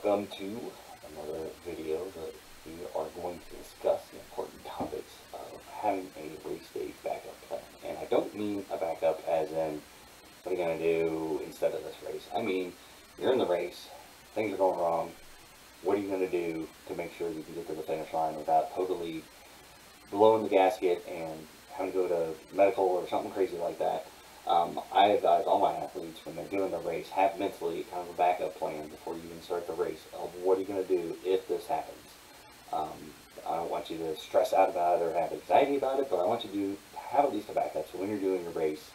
Welcome to another video that we are going to discuss the important topics of having a race day backup plan. And I don't mean a backup as in, what are you going to do instead of this race? I mean, you're in the race, things are going wrong, what are you going to do to make sure you can get to the finish line without totally blowing the gasket and having to go to medical or something crazy like that. I advise all my athletes when they're doing the race, have mentally kind of a backup plan before you even start the race of what are you going to do if this happens. I don't want you to stress out about it or have anxiety about it, but I want you to have at least a backup. So when you're doing your race,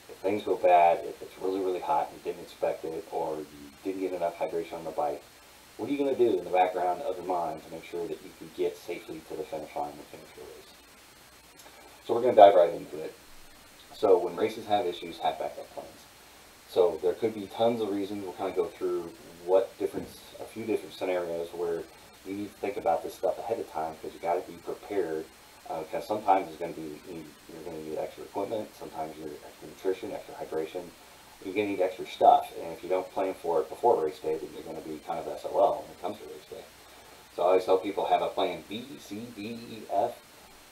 if things go bad, if it's really, really hot and you didn't expect it, or you didn't get enough hydration on the bike, what are you going to do in the background of your mind to make sure that you can get safely to the finish line and finish your race? So we're going to dive right into it. So when races have issues, have backup plans. So there could be tons of reasons. We'll kind of go through a few different scenarios where you need to think about this stuff ahead of time, because you got to be prepared. Because sometimes you're going to need extra equipment. Sometimes you're extra nutrition, extra hydration. You're going to need extra stuff. And if you don't plan for it before race day, then you're going to be kind of SOL when it comes to race day. So I always tell people, have a plan B, C, D, E, F.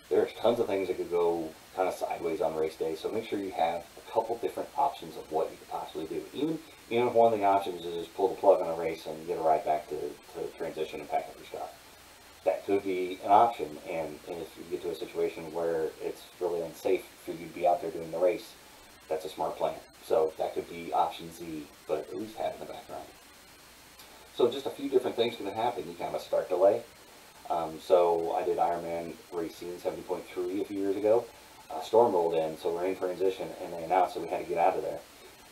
There's tons of things that could go kind of sideways on race day, so make sure you have a couple different options of what you could possibly do. Even if one of the options is just pull the plug on a race and get a ride back to transition and pack up your stuff. That could be an option, and if you get to a situation where it's really unsafe for you to be out there doing the race, that's a smart plan. So that could be option Z, but at least have it in the background. So just a few different things can happen. You can have a start delay. So I did Ironman Racing 70.3 a few years ago. A storm rolled in, so we're in transition, and they announced that we had to get out of there.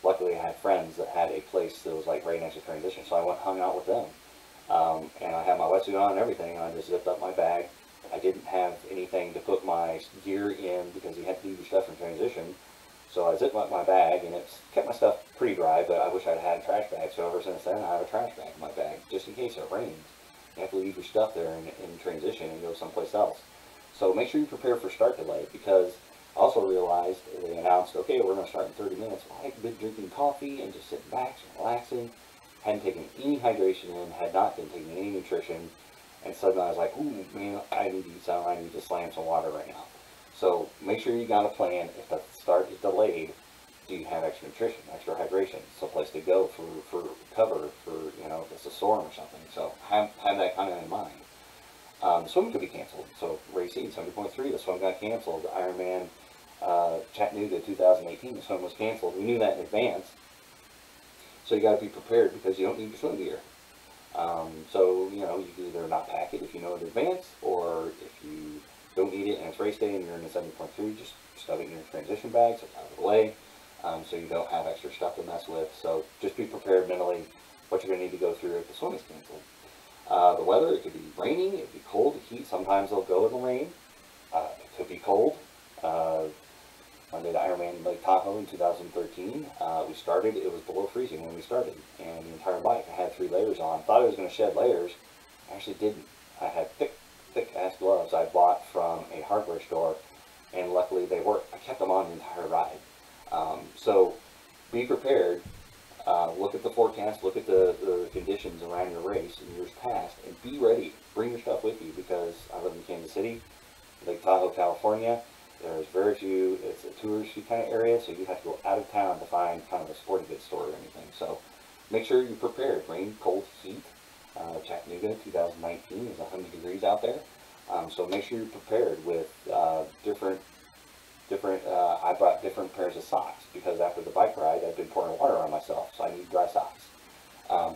Luckily, I had friends that had a place that was like right next to transition, so I went and hung out with them. And I had my wetsuit on and everything, and I just zipped up my bag. I didn't have anything to put my gear in because you had to leave your stuff in transition. So I zipped up my bag, and it's kept my stuff pretty dry, but I wish I'd had a trash bag. So ever since then, I have a trash bag in my bag, just in case it rains. You have to leave your stuff there in transition and go someplace else. So make sure you prepare for start delay, because I also realized they announced, okay, we're going to start in 30 minutes. Well, I had been drinking coffee and just sitting back and relaxing. Hadn't taken any hydration in, had not been taking any nutrition. And suddenly I was like, ooh, man, I need to eat some, I need to slam some water right now. So make sure you got a plan. If the start is delayed, do you have extra nutrition, extra hydration, someplace to go for cover, for, if it's a storm or something. So have that kind of in mind. The swim could be canceled. So racing 70.3, the swim got canceled. The Ironman Chattanooga 2018, the swim was canceled. We knew that in advance. So you got to be prepared, because you don't need your swim gear. So you can either not pack it if you know in advance, or if you don't need it and it's race day and you're in the 70.3, just stuff it in your transition bag so it's out of the way. So you don't have extra stuff to mess with. So just be prepared mentally what you're going to need to go through if the swim is canceled. The weather, it could be raining, it could be cold, heat. Sometimes they'll go in the rain. It could be cold. I did Ironman Lake Tahoe in 2013. We started, it was below freezing when we started, and the entire bike, I had 3 layers on. Thought I was going to shed layers. I actually didn't. I had thick ass gloves I bought from a hardware store, and luckily they worked. I kept them on the entire ride. So be prepared. Look at the forecast, look at the conditions around your race in years past, and be ready. Bring your stuff with you, because I live in Kansas City, Lake Tahoe, California. There's very few, it's a touristy kind of area, so you have to go out of town to find kind of a sporting goods store or anything. So make sure you're prepared. Rain, cold, heat. Chattanooga 2019 is 100 degrees out there. So make sure you're prepared with I brought different pairs of socks, because after the bike ride, I've been pouring water on myself, so I need dry socks.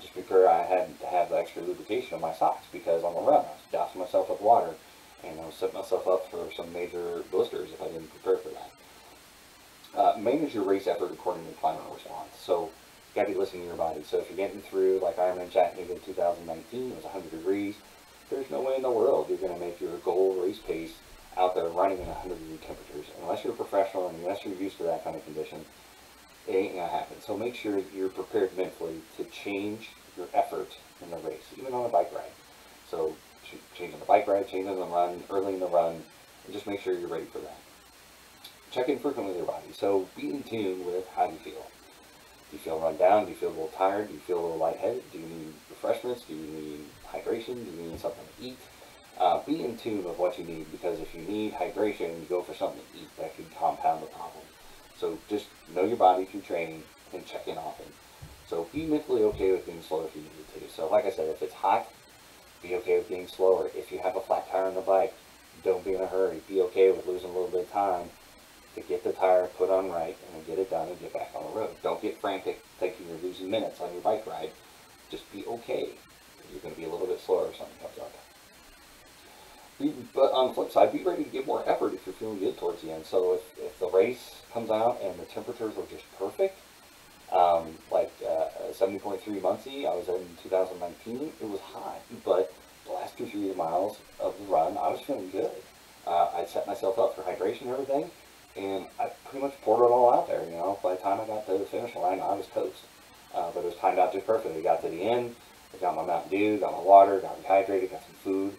Just prepare, I had to have extra lubrication on my socks, because on the run, I was dousing myself with water, and I was setting myself up for some major blisters if I didn't prepare for that. Manage your race effort according to climate response. So you got to be listening to your body. So if you're getting through, like Ironman Chattanooga in 2019, it was 100 degrees, there's no way in the world you're going to make your goal race pace out there running in 100-degree temperatures. Unless you're a professional and unless you're used to that kind of condition, it ain't going to happen. So make sure you're prepared mentally to change your effort in the race, even on a bike ride. So change on the bike ride, change on the run, early in the run, and just make sure you're ready for that. Check in frequently with your body. So be in tune with how you feel. Do you feel run down? Do you feel a little tired? Do you feel a little lightheaded? Do you need refreshments? Do you need hydration? Do you need something to eat? Be in tune with what you need, because if you need hydration and you go for something to eat, that could compound the problem. So just know your body through training and check in often. So be mentally okay with being slow if you need to. So like I said, if it's hot, be okay with being slower. If you have a flat tire on the bike, don't be in a hurry. Be okay with losing a little bit of time to get the tire put on right and then get it done and get back on the road. Don't get frantic thinking you're losing minutes on your bike ride. Just be okay. You're going to be a little bit slower if something comes up. But on the flip side, be ready to give more effort if you're feeling good towards the end. So if the race comes out and the temperatures are just perfect, like 70.3 Muncie, I was in 2019, it was hot, but the last 2-3 miles of the run, I was feeling good. I'd set myself up for hydration and everything, and I pretty much poured it all out there, you know. By the time I got to the finish line, I was toast. But it was timed out just perfectly. I got to the end, I got my Mountain Dew, got my water, got rehydrated, got some food.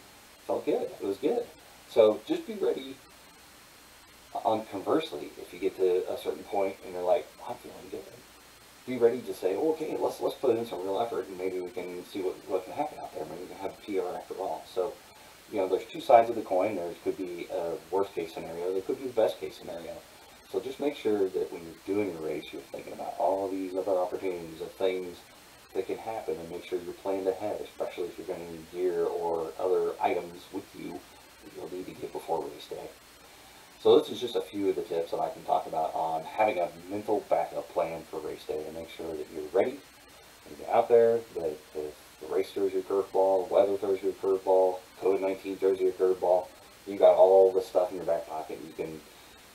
Felt good. It was good. So just be ready. Conversely, if you get to a certain point and you're like, I'm feeling good, be ready to say, oh, okay, let's put in some real effort, and maybe we can see what can happen out there. Maybe we can have a PR after all. So, you know, there's two sides of the coin. There could be a worst case scenario. There could be the best case scenario. So just make sure that when you're doing your race, you're thinking about all of these other opportunities of things that can happen, and make sure you're planned ahead, especially if you're going to need gear or other items with you that you'll need to get before race day. So this is just a few of the tips that I can talk about on having a mental backup plan for race day to make sure that you're ready and get out there, that if the race throws you a curveball, weather throws you a curveball, COVID-19 throws you a curveball, you got all the stuff in your back pocket. You can,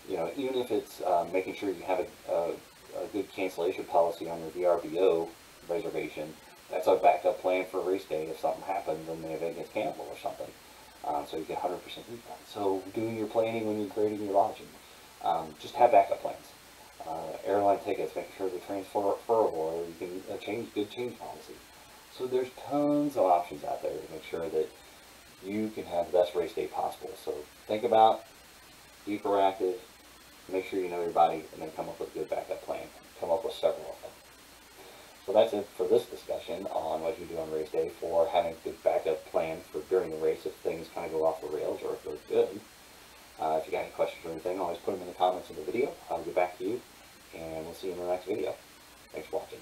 you know, even if it's making sure you have a good cancellation policy on your VRBO reservation, that's a backup plan for race day if something happens and the event gets canceled or something. So you get 100% refund. So doing your planning when you're creating your lodging, just have backup plans. Airline tickets, making sure they're transferable, or you can good change policy. So there's tons of options out there to make sure that you can have the best race day possible. So think about, be proactive, make sure you know your body, and then come up with a good backup plan. Come up with several of them. So that's it for this discussion on what you do on race day for having a good backup plan for during the race if things kind of go off the rails or if they're good. If you got any questions or anything, always put them in the comments of the video. I'll get back to you, and we'll see you in the next video. Thanks for watching.